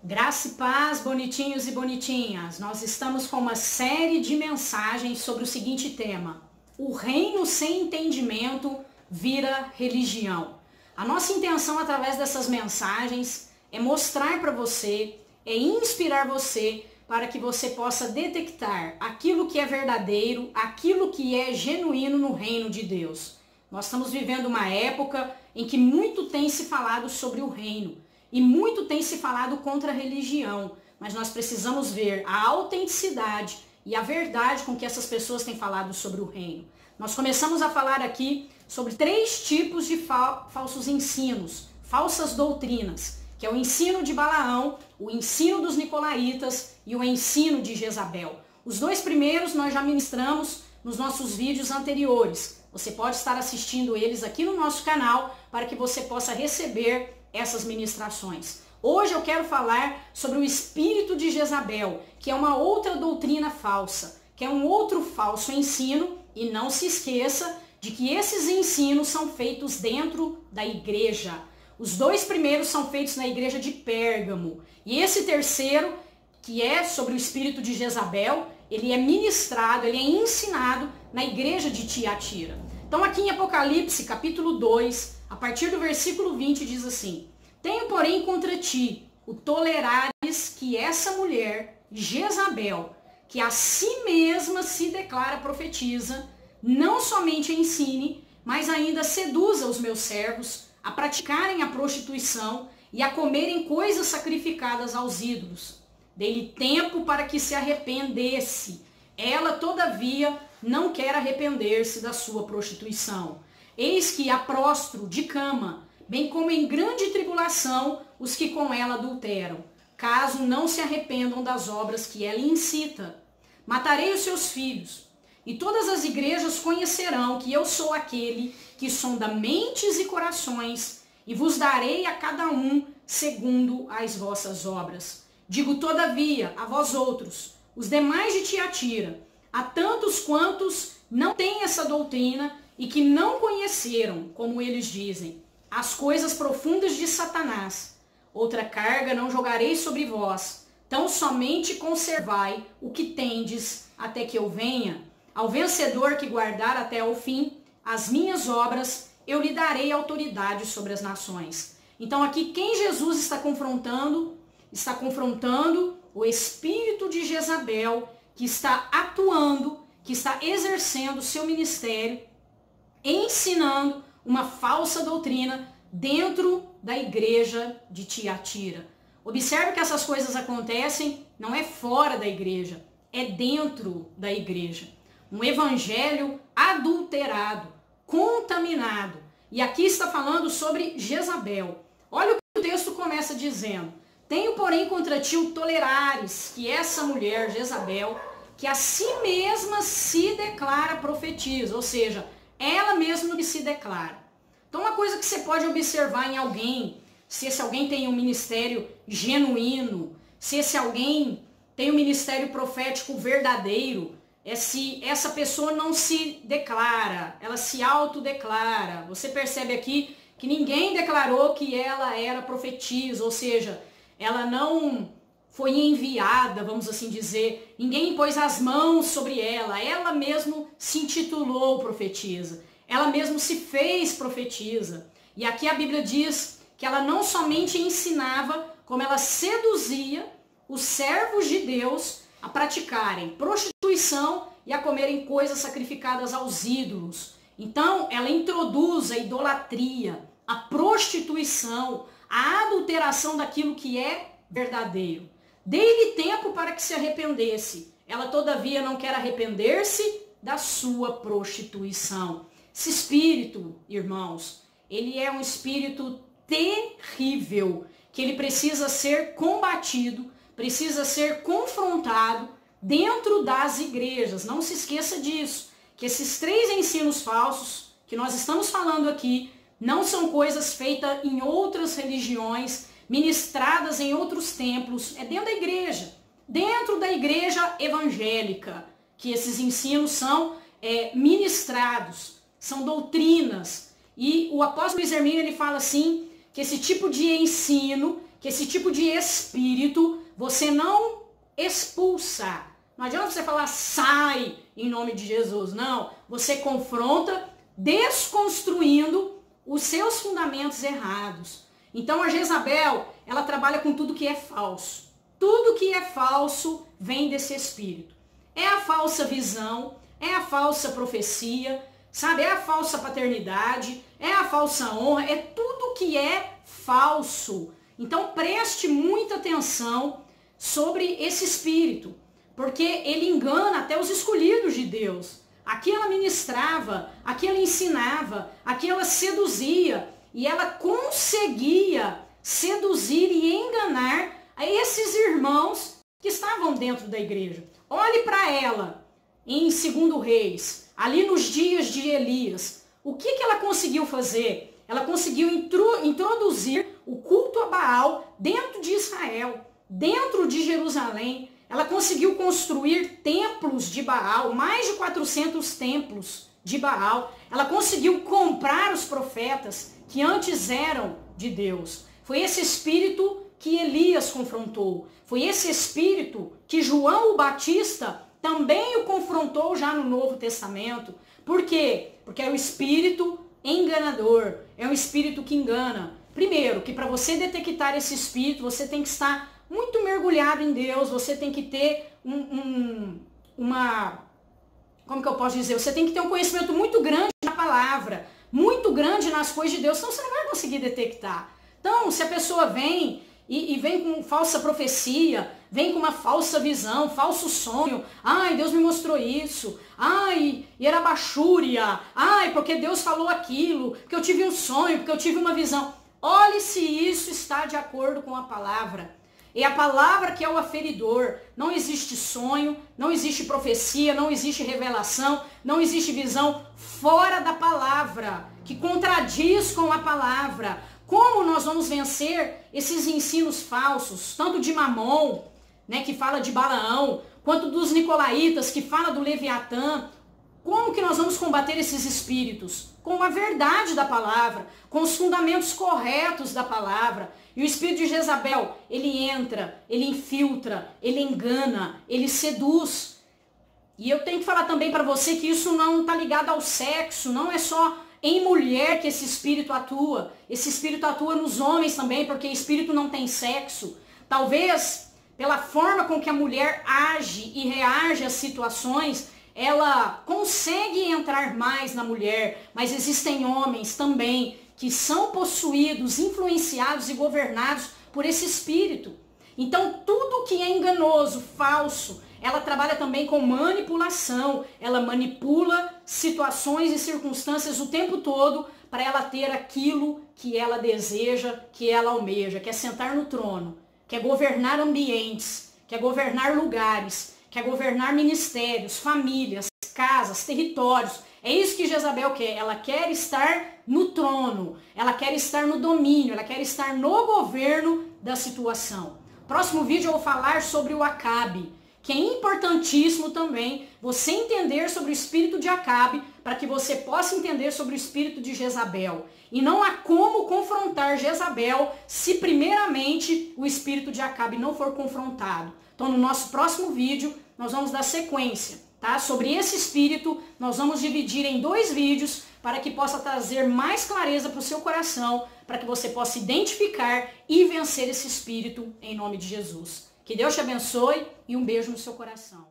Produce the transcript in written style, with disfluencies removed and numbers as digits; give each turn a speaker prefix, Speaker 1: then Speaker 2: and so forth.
Speaker 1: Graça e paz, bonitinhos e bonitinhas. Nós estamos com uma série de mensagens sobre o seguinte tema: o reino sem entendimento vira religião. A nossa intenção através dessas mensagens é mostrar para você, é inspirar você para que você possa detectar aquilo que é verdadeiro, aquilo que é genuíno no reino de Deus. Nós estamos vivendo uma época em que muito tem se falado sobre o reino. E muito tem se falado contra a religião, mas nós precisamos ver a autenticidade e a verdade com que essas pessoas têm falado sobre o reino. Nós começamos a falar aqui sobre 3 tipos de falsos ensinos, falsas doutrinas, que é o ensino de Balaão, o ensino dos nicolaítas e o ensino de Jezabel. Os 2 primeiros nós já ministramos nos nossos vídeos anteriores. Você pode estar assistindo eles aqui no nosso canal para que você possa receber essas ministrações. Hoje eu quero falar sobre o espírito de Jezabel, que é uma outra doutrina falsa, que é um outro falso ensino, e não se esqueça de que esses ensinos são feitos dentro da igreja. Os 2 primeiros são feitos na igreja de Pérgamo, e esse terceiro, que é sobre o espírito de Jezabel, ele é ministrado, ele é ensinado na igreja de Tiatira. Então aqui em Apocalipse, capítulo 2, a partir do versículo 20 diz assim: tenho, porém, contra ti o tolerares que essa mulher, Jezabel, que a si mesma se declara profetiza, não somente ensine, mas ainda seduza os meus servos a praticarem a prostituição e a comerem coisas sacrificadas aos ídolos. Dei-lhe tempo para que se arrependesse. Ela, todavia, não quer arrepender-se da sua prostituição. Eis que a prostro de cama, bem como em grande tribulação os que com ela adulteram, caso não se arrependam das obras que ela incita. Matarei os seus filhos, e todas as igrejas conhecerão que eu sou aquele que sonda mentes e corações, e vos darei a cada um segundo as vossas obras. Digo, todavia, a vós outros, os demais de Tiatira, a tantos quantos não têm essa doutrina e que não conheceram, como eles dizem, as coisas profundas de Satanás. Outra carga não jogarei sobre vós, tão somente conservai o que tendes até que eu venha. Ao vencedor que guardar até ao fim as minhas obras, eu lhe darei autoridade sobre as nações. Então aqui quem Jesus está confrontando o espírito de Jezabel, que está atuando, que está exercendo o seu ministério, ensinando uma falsa doutrina dentro da igreja de Tiatira. Observe que essas coisas acontecem não é fora da igreja, é dentro da igreja. Um evangelho adulterado, contaminado. E aqui está falando sobre Jezabel. Olha o que o texto começa dizendo: tenho, porém, contra ti o tolerares que essa mulher, Jezabel, que a si mesma se declara profetiza, ou seja, ela mesma que se declara. Então uma coisa que você pode observar em alguém, se esse alguém tem um ministério genuíno, se esse alguém tem um ministério profético verdadeiro, é se essa pessoa não se declara, ela se autodeclara. Você percebe aqui que ninguém declarou que ela era profetisa, ou seja, ela não foi enviada, vamos assim dizer, ninguém pôs as mãos sobre ela mesma se intitulou profetisa, ela mesma se fez profetisa. E aqui a Bíblia diz que ela não somente ensinava, como ela seduzia os servos de Deus a praticarem prostituição e a comerem coisas sacrificadas aos ídolos. Então ela introduz a idolatria, a prostituição, a adulteração daquilo que é verdadeiro. Dei-lhe tempo para que se arrependesse. Ela, todavia, não quer arrepender-se da sua prostituição. Esse espírito, irmãos, ele é um espírito terrível, que ele precisa ser combatido, precisa ser confrontado dentro das igrejas. Não se esqueça disso, que esses 3 ensinos falsos que nós estamos falando aqui não são coisas feitas em outras religiões, ministradas em outros templos, é dentro da igreja evangélica, que esses ensinos são ministrados, são doutrinas. E o apóstolo Luiz Hermínio, ele fala assim, que esse tipo de ensino, que esse tipo de espírito você não expulsa. Não adianta você falar sai em nome de Jesus, não. Você confronta desconstruindo os seus fundamentos errados. Então a Jezabel, ela trabalha com tudo que é falso. Tudo que é falso vem desse espírito. É a falsa visão, é a falsa profecia, sabe? É a falsa paternidade, é a falsa honra, é tudo que é falso. Então preste muita atenção sobre esse espírito, porque ele engana até os escolhidos de Deus. Aqui ela ministrava, aqui ela ensinava, aqui ela seduzia, e ela conseguia seduzir e enganar a esses irmãos que estavam dentro da igreja. Olhe para ela em 2 Reis, ali nos dias de Elias. O que ela conseguiu fazer? Ela conseguiu introduzir o culto a Baal dentro de Israel, dentro de Jerusalém. Ela conseguiu construir templos de Baal, mais de 400 templos de Baal. Ela conseguiu comprar os profetas que antes eram de Deus. Foi esse espírito que Elias confrontou. Foi esse espírito que João o Batista também o confrontou já no Novo Testamento. Por quê? Porque é o espírito enganador, é um espírito que engana. Primeiro, que para você detectar esse espírito, você tem que estar muito mergulhado em Deus, você tem que ter como que eu posso dizer? Você tem que ter um conhecimento muito grande na palavra, muito grande nas coisas de Deus, senão você não vai conseguir detectar. Então, se a pessoa vem e vem com falsa profecia, vem com uma falsa visão, falso sonho, ai, Deus me mostrou isso, ai, e era baixúria, ai, porque Deus falou aquilo, porque eu tive um sonho, porque eu tive uma visão. Olhe se isso está de acordo com a palavra. É a palavra que é o aferidor. Não existe sonho, não existe profecia, não existe revelação, não existe visão fora da palavra, que contradiz com a palavra. Como nós vamos vencer esses ensinos falsos, tanto de Mamon, né, que fala de Balaão, quanto dos Nicolaitas, que fala do Leviatã? Como que nós vamos combater esses espíritos? Com a verdade da palavra, com os fundamentos corretos da palavra. E o espírito de Jezabel, ele entra, ele infiltra, ele engana, ele seduz. E eu tenho que falar também para você que isso não está ligado ao sexo, não é só em mulher que esse espírito atua. Esse espírito atua nos homens também, porque espírito não tem sexo. Talvez, pela forma com que a mulher age e reage às situações, ela consegue entrar mais na mulher, mas existem homens também que são possuídos, influenciados e governados por esse espírito. Então, tudo que é enganoso, falso, ela trabalha também com manipulação. Ela manipula situações e circunstâncias o tempo todo para ela ter aquilo que ela deseja, que ela almeja, que é sentar no trono, que é governar ambientes, que é governar lugares, que é governar ministérios, famílias, casas, territórios. É isso que Jezabel quer. Ela quer estar no trono, ela quer estar no domínio, ela quer estar no governo da situação. Próximo vídeo eu vou falar sobre o Acabe, que é importantíssimo também você entender sobre o espírito de Acabe, para que você possa entender sobre o espírito de Jezabel. E não há como confrontar Jezabel se primeiramente o espírito de Acabe não for confrontado. Então no nosso próximo vídeo nós vamos dar sequência, tá? Sobre esse espírito nós vamos dividir em 2 vídeos para que possa trazer mais clareza para o seu coração, para que você possa identificar e vencer esse espírito em nome de Jesus. Que Deus te abençoe e um beijo no seu coração.